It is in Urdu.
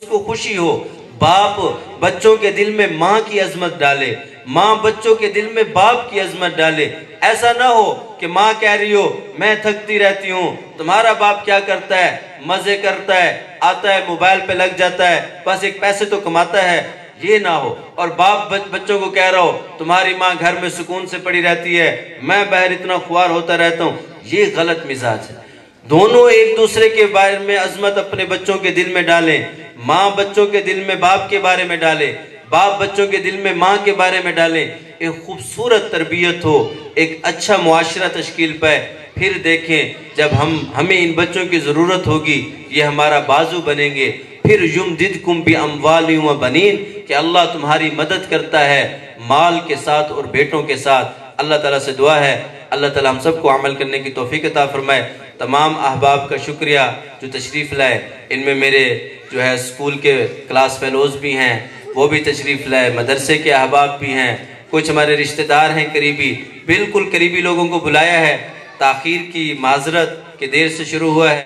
کو خوشی ہو۔ باپ بچوں کے دل میں ماں کی عظمت ڈالے، ماں بچوں کے دل میں باپ کی عظمت ڈالے۔ ایسا نہ ہو کہ ماں کہہ رہی ہو میں تھکتی رہتی ہوں، تمہارا باپ کیا کرتا ہے؟ مزے کرتا ہے، آتا ہے موبائل پہ لگ جاتا ہے، بس ایک پیسے تو کماتا ہے، یہ نہ ہو۔ اور باپ بچوں کو کہہ رہا ہو تمہاری ماں گھر میں سکون سے پڑی رہتی ہے، میں باہر اتنا خوار ہوتا رہتا ہوں، یہ غلط مزاج ہے۔ دونوں ایک دوسرے کے بارے میں عظمت اپنے بچوں کے دل میں ڈالیں، ماں بچوں کے دل میں باپ کے بارے میں ڈالے، باپ بچوں کے دل میں ماں کے بارے میں ڈالیں، ایک خوبصورت تربیت ہو، ایک اچھا معاشرہ تشکیل پائے۔ پھر دیکھیں جب ہمیں ان بچوں کی ضرورت ہوگی یہ ہمارا بازو بنیں گے۔ پھر یمددکم باموال و بنین کہ اللہ تمہاری مدد کرتا ہے مال کے ساتھ اور بیٹوں کے ساتھ۔ اللہ تعالیٰ سے دعا ہے اللہ تعالیٰ ہم سب کو عمل کرنے کی توفیق عطا فرمائے۔ تمام احباب کا شکریہ جو تشریف لائے، ان میں میرے جو ہے اسکول کے کلاس فیلوز بھی ہیں، وہ بھی تشریف لائے، مدرسے کے احباب بھی ہیں، کچھ ہمارے رشتہ دار ہیں قریبی، بالکل قریبی لوگوں کو بلایا ہے۔ تاخیر کی معذرت کہ دیر سے شروع ہوا ہے۔